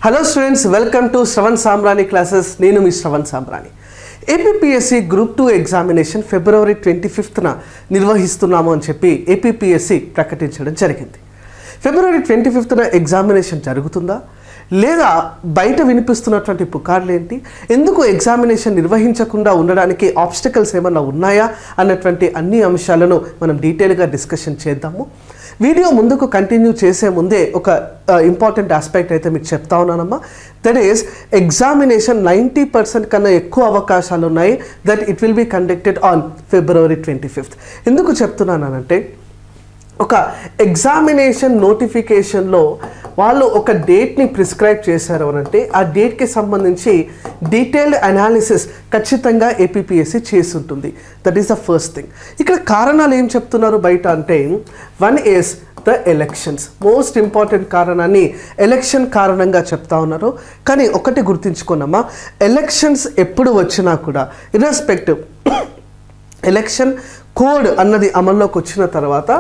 Hello students, welcome to Shravan Samrani classes. Nenu mi Shravan Samrani. APPSC Group 2 examination February 25th na నిర్వహిస్తున్నాము అని చెప్పి APPSC ప్రకటించడం జరిగింది. February 25th na examination జరుగుతుందా లేదా బయట వినిపిస్తున్నటువంటి పుకార్లు ఏంటి, ఎందుకు ఎగ్జామినేషన్ నిర్వహించకుండా ఉండడానికి ఆబ్స్టకల్స్ ఏమన్నా ఉన్నాయా అన్నటువంటి అన్ని అంశాలను మనం డీటెయిల్గా డిస్కషన్ చేద్దాము. వీడియో ముందుకు కంటిన్యూ చేసే ముందే ఒక ఇంపార్టెంట్ ఆస్పెక్ట్ అయితే మీకు చెప్తా ఉన్నానమ్మా. దట్ ఈస్ ఎగ్జామినేషన్ 90% కన్నా ఎక్కువ అవకాశాలు ఉన్నాయి that it will be conducted on February 25th. ఎందుకు చెప్తున్నానంటే ఒక ఎగ్జామినేషన్ నోటిఫికేషన్లో వాళ్ళు ఒక డేట్ని ప్రిస్క్రైబ్ చేశారు అంటే ఆ డేట్కి సంబంధించి డీటెయిల్డ్ అనాలిసిస్ ఖచ్చితంగా APPSC చేసి ఉంటుంది. That is the first thing. ఇక్కడ కారణాలు ఏం చెప్తున్నారు బయట అంటే, one is the elections. Most important కారణాన్ని ఎలక్షన్ కారణంగా చెప్తా ఉన్నారు. కానీ ఒకటి గుర్తుంచుకున్నామా, ఎలక్షన్స్ ఎప్పుడు వచ్చినా కూడా ఇర్రెస్పెక్టివ్ ఎలక్షన్ కోడ్ అన్నది అమల్లోకి వచ్చిన తర్వాత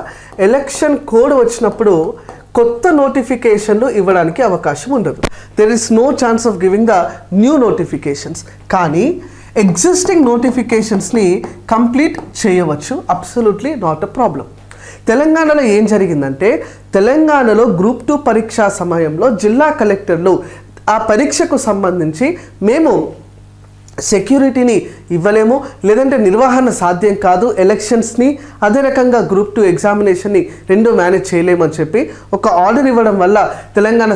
ఎలక్షన్ కోడ్ వచ్చినప్పుడు కొత్త నోటిఫికేషన్లు ఇవ్వడానికి అవకాశం ఉండదు. There is no chance of giving the new notifications. కానీ ఎగ్జిస్టింగ్ నోటిఫికేషన్స్ని కంప్లీట్ చేయవచ్చు, అబ్సల్యూట్లీ నాట్ అ ప్రాబ్లం. తెలంగాణలో ఏం జరిగిందంటే, తెలంగాణలో గ్రూప్ 2 పరీక్ష సమయంలో జిల్లా కలెక్టర్లు ఆ పరీక్షకు సంబంధించి మేము సెక్యూరిటీని ఇవ్వలేము, లేదంటే నిర్వహణ సాధ్యం కాదు, ఎలక్షన్స్ని అదే రకంగా గ్రూప్ 2 ఎగ్జామినేషన్ని రెండు మేనేజ్ చేయలేము అని చెప్పి ఒక ఆర్డర్ ఇవ్వడం వల్ల తెలంగాణ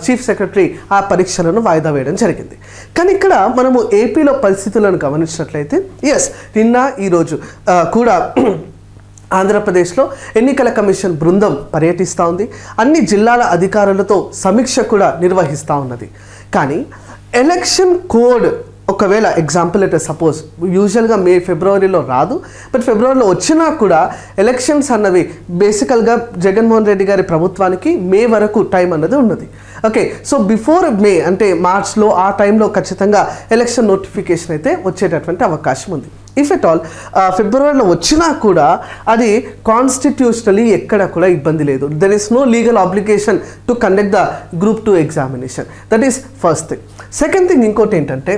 చీఫ్ సెక్రటరీ ఆ పరీక్షలను వాయిదా వేయడం జరిగింది. కానీ ఇక్కడ మనము ఏపీలో పరిస్థితులను గమనించినట్లయితే ఎస్, నిన్న ఈరోజు కూడా ఆంధ్రప్రదేశ్లో ఎన్నికల కమిషన్ బృందం పర్యటిస్తూ ఉంది. అన్ని జిల్లాల అధికారులతో సమీక్ష కూడా నిర్వహిస్తూ ఉన్నది. కానీ ఎలక్షన్ కోడ్ ఒకవేళ ఎగ్జాంపుల్ అయితే సపోజ్ యూజువల్గా ఫిబ్రవరిలో రాదు, బట్ ఫిబ్రవరిలో వచ్చినా కూడా ఎలక్షన్స్ అన్నవి బేసికల్గా జగన్మోహన్ రెడ్డి గారి ప్రభుత్వానికి మే వరకు టైం అన్నది ఉన్నది. ఓకే, సో బిఫోర్ మే అంటే మార్చ్లో ఆ టైంలో ఖచ్చితంగా ఎలక్షన్ నోటిఫికేషన్ అయితే వచ్చేటటువంటి అవకాశం ఉంది. ఇఫ్ ఎట్ ఆల్ ఫిబ్రవరిలో వచ్చినా కూడా అది కాన్స్టిట్యూషనలీ ఎక్కడ కూడా ఇబ్బంది లేదు. There is no legal obligation to conduct the group 2 examination. That is first thing. Second thing ఇంకోటి ఏంటంటే,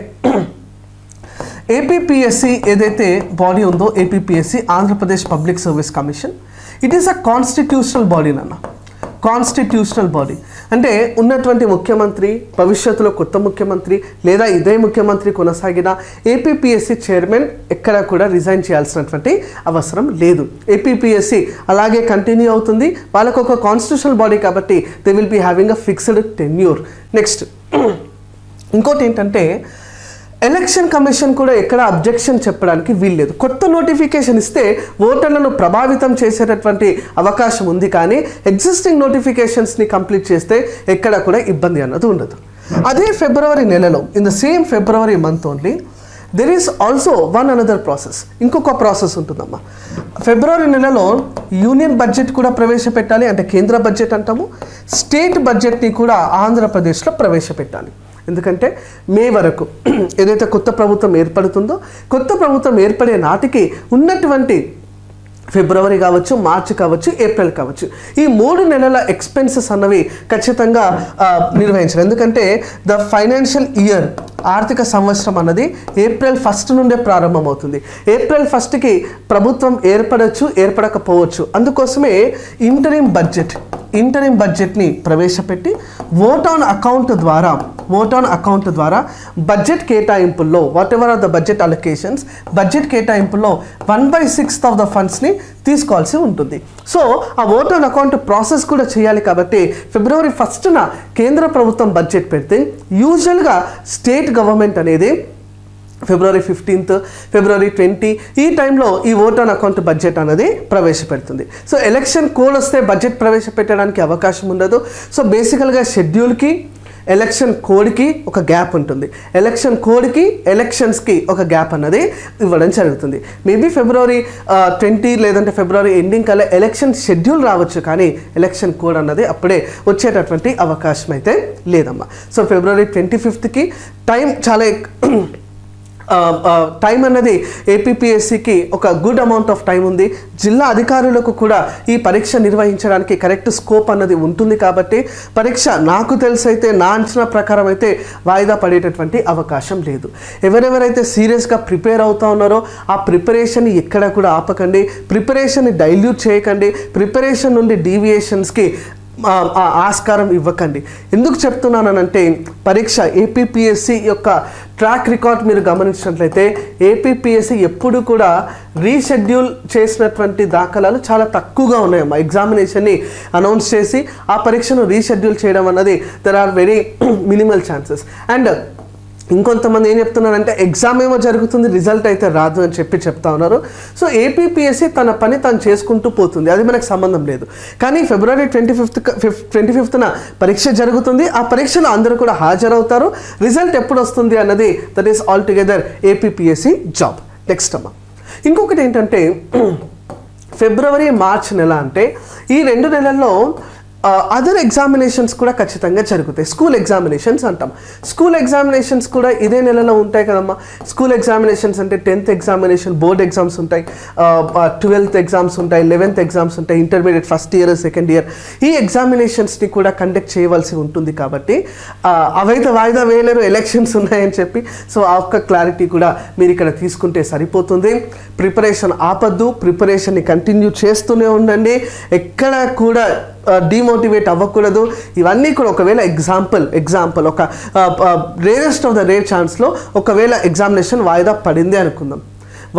APPSC ఏదైతే బాడీ ఉందో APPSC Andhra Pradesh public service commission, it is a constitutional body నాన్న. కాన్స్టిట్యూషనల్ బాడీ అంటే ఉన్నటువంటి ముఖ్యమంత్రి భవిష్యత్తులో కొత్త ముఖ్యమంత్రి లేదా ఇదే ముఖ్యమంత్రి కొనసాగిన APPSC చైర్మన్ ఎక్కడ కూడా రిజైన్ చేయాల్సినటువంటి అవసరం లేదు. APPSC అలాగే కంటిన్యూ అవుతుంది. వాళ్ళకు ఒక కాన్స్టిట్యూషనల్ బాడీ కాబట్టి they will be having a fixed tenure. Next ఇంకోటి ఏంటంటే, ఎలక్షన్ కమిషన్ కూడా ఎక్కడ అబ్జెక్షన్ చెప్పడానికి వీల్లేదు. కొత్త నోటిఫికేషన్ ఇస్తే ఓటర్లను ప్రభావితం చేసేటటువంటి అవకాశం ఉంది, కానీ ఎగ్జిస్టింగ్ నోటిఫికేషన్స్ని కంప్లీట్ చేస్తే ఎక్కడ కూడా ఇబ్బంది అన్నది ఉండదు. అదే ఫిబ్రవరి నెలలో, in the same February month only, there is also one another process. ఇంకొక ప్రాసెస్ ఉంటుందమ్మా. ఫిబ్రవరి నెలలో యూనియన్ బడ్జెట్ కూడా ప్రవేశపెట్టాలి, అంటే కేంద్ర బడ్జెట్ అంటాము. స్టేట్ బడ్జెట్ని కూడా ఆంధ్రప్రదేశ్లో ప్రవేశపెట్టాలి. ఎందుకంటే మే వరకు ఏదైతే కొత్త ప్రభుత్వం ఏర్పడుతుందో, కొత్త ప్రభుత్వం ఏర్పడే నాటికి ఉన్నటువంటి ఫిబ్రవరి కావచ్చు, మార్చి కావచ్చు, ఏప్రిల్ కావచ్చు, ఈ 3 నెలల ఎక్స్పెన్సెస్ అన్నవి ఖచ్చితంగా నిర్వహించాలి. ఎందుకంటే ద ఫైనాన్షియల్ ఇయర్, ఆర్థిక సంవత్సరం అన్నది April 1 నుండే ప్రారంభమవుతుంది. April 1కి ప్రభుత్వం ఏర్పడవచ్చు, ఏర్పడకపోవచ్చు. అందుకోసమే ఇంటరిమ్ బడ్జెట్ని ప్రవేశపెట్టి ఓట్ ఆన్ అకౌంట్ ద్వారా బడ్జెట్ కేటాయింపుల్లో whatever are the budget allocations, budget కేటాయింపుల్లో 1/6 ఆఫ్ ద ఫండ్స్ని తీసుకోవాల్సి ఉంటుంది. సో ఆ ఓట్ ఆన్ అకౌంట్ ప్రాసెస్ కూడా చేయాలి. కాబట్టి February 1న కేంద్ర ప్రభుత్వం బడ్జెట్ పెడితే యూజువల్గా స్టేట్ గవర్నమెంట్ అనేది February 15th, February 20 ఈ టైంలో ఈ ఓట్ ఆన్ అకౌంట్ బడ్జెట్ అనేది ప్రవేశపెడుతుంది. సో ఎలక్షన్ కోడ్ వస్తే బడ్జెట్ ప్రవేశపెట్టడానికి అవకాశం ఉండదు. సో బేసికల్గా షెడ్యూల్కి ఎలక్షన్ కోడ్కి ఒక గ్యాప్ ఉంటుంది, ఎలక్షన్ కోడ్కి ఎలక్షన్స్కి ఒక గ్యాప్ అన్నది ఇవ్వడం జరుగుతుంది. మేబీ February 20 లేదంటే February ఎండింగ్ కల్లా ఎలక్షన్ షెడ్యూల్ రావచ్చు, కానీ ఎలక్షన్ కోడ్ అన్నది అప్పుడే వచ్చేటటువంటి అవకాశం అయితే లేదమ్మా. సో February 25కి టైం చాలా టైం అన్నది ఏపీపీఎస్సికి ఒక గుడ్ అమౌంట్ ఆఫ్ టైం ఉంది. జిల్లా అధికారులకు కూడా ఈ పరీక్ష నిర్వహించడానికి కరెక్ట్ స్కోప్ అన్నది ఉంటుంది కాబట్టి పరీక్ష నాకు తెలిసైతే నా అంచనా ప్రకారం అయితే వాయిదా పడేటటువంటి అవకాశం లేదు. ఎవరెవరైతే సీరియస్గా ప్రిపేర్ అవుతా ఉన్నారో ఆ ప్రిపరేషన్ ఎక్కడ కూడా ఆపకండి, ప్రిపరేషన్ని డైల్యూట్ చేయకండి, ప్రిపరేషన్ నుండి డీవియేషన్స్కి ఆస్కారం ఇవ్వకండి. ఎందుకు చెప్తున్నానంటే పరీక్ష ఏపీపీఎస్సి యొక్క ట్రాక్ రికార్డ్ మీరు గమనించినట్లయితే ఏపీపీఎస్సి ఎప్పుడు కూడా రీషెడ్యూల్ చేసినటువంటి దాఖలాలు చాలా తక్కువగా ఉన్నాయమ్మా. ఎగ్జామినేషన్ని అనౌన్స్ చేసి ఆ పరీక్షను రీషెడ్యూల్ చేయడం అన్నది there are very minimal chances. And ఇంకొంతమంది ఏం చెప్తున్నారంటే ఎగ్జామ్ ఏమో జరుగుతుంది, రిజల్ట్ అయితే రాదు అని చెప్తా ఉన్నారు. సో ఏపీపీఎస్సి తన పని తను చేసుకుంటూ పోతుంది, అది మనకు సంబంధం లేదు. కానీ ఫిబ్రవరి 25న పరీక్ష జరుగుతుంది. ఆ పరీక్షలో అందరూ కూడా హాజరవుతారు. రిజల్ట్ ఎప్పుడు వస్తుంది అన్నది that is all together APPSC job. Next అమ్మ ఇంకొకటి ఏంటంటే ఫిబ్రవరి మార్చ్ నెల అంటే ఈ 2 నెలల్లో అదర్ ఎగ్జామినేషన్స్ కూడా ఖచ్చితంగా జరుగుతాయి. స్కూల్ ఎగ్జామినేషన్స్ అంటాం. స్కూల్ ఎగ్జామినేషన్స్ కూడా ఇదే నెలలో ఉంటాయి కదమ్మా. స్కూల్ ఎగ్జామినేషన్స్ అంటే 10th ఎగ్జామినేషన్, బోర్డ్ ఎగ్జామ్స్ ఉంటాయి, 12th ఎగ్జామ్స్ ఉంటాయి, 11th ఎగ్జామ్స్ ఉంటాయి, intermediate first year second year ఈ ఎగ్జామినేషన్స్ని కూడా కండక్ట్ చేయవలసి ఉంటుంది. కాబట్టి అవైతే వాయిదా వేయలేరు, ఎలక్షన్స్ ఉన్నాయని చెప్పి. సో ఆ ఒక్క క్లారిటీ కూడా మీరు ఇక్కడ తీసుకుంటే సరిపోతుంది. ప్రిపరేషన్ ఆపద్దు, ప్రిపరేషన్ని కంటిన్యూ చేస్తూనే ఉండండి, ఎక్కడ కూడా డిమోటివేట్ అవ్వకూడదు. ఇవన్నీ కూడా ఒకవేళ ఎగ్జాంపుల్ ఒక రేరెస్ట్ ఆఫ్ ద రేర్ ఛాన్స్లో ఒకవేళ ఎగ్జామినేషన్ వాయిదా పడింది అనుకుందాం.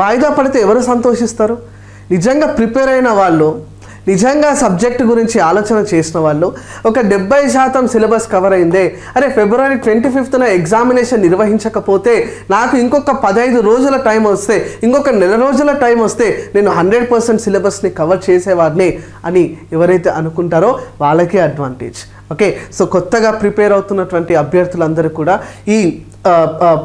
వాయిదా పడితే ఎవరు సంతోషిస్తారు? నిజంగా ప్రిపేర్ అయిన వాళ్ళు, నిజంగా సబ్జెక్ట్ గురించి ఆలోచన చేసిన వాళ్ళు. ఒక 70% సిలబస్ కవర్ అయిందే, అరే ఫిబ్రవరి 25న ఎగ్జామినేషన్ నిర్వహించకపోతే నాకు ఇంకొక 15 రోజుల టైం వస్తే, ఇంకొక నెల రోజుల టైం వస్తే నేను 100% సిలబస్ని కవర్ చేసేవాడిని అని ఎవరైతే అనుకుంటారో వాళ్ళకే అడ్వాంటేజ్. ఓకే, సో కొత్తగా ప్రిపేర్ అవుతున్నటువంటి అభ్యర్థులందరూ కూడా ఈ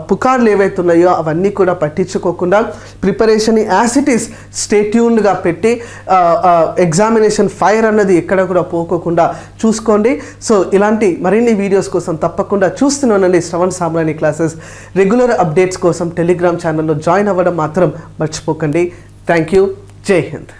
పుకార్లు ఏవైతే ఉన్నాయో అవన్నీ కూడా పట్టించుకోకుండా ప్రిపరేషన్ని యాజ్ ఇట్ ఈస్ స్టే ట్యూన్డ్గా పెట్టి ఎగ్జామినేషన్ ఫైర్ అన్నది ఎక్కడ కూడా పోకోకుండా చూసుకోండి. సో ఇలాంటి మరిన్ని వీడియోస్ కోసం తప్పకుండా చూస్తున్నానండి శ్రవణ్ సామ్రాణి క్లాసెస్. రెగ్యులర్ అప్డేట్స్ కోసం టెలిగ్రామ్ ఛానల్లో జాయిన్ అవ్వడం మాత్రం మర్చిపోకండి. Thank you. జై హింద్.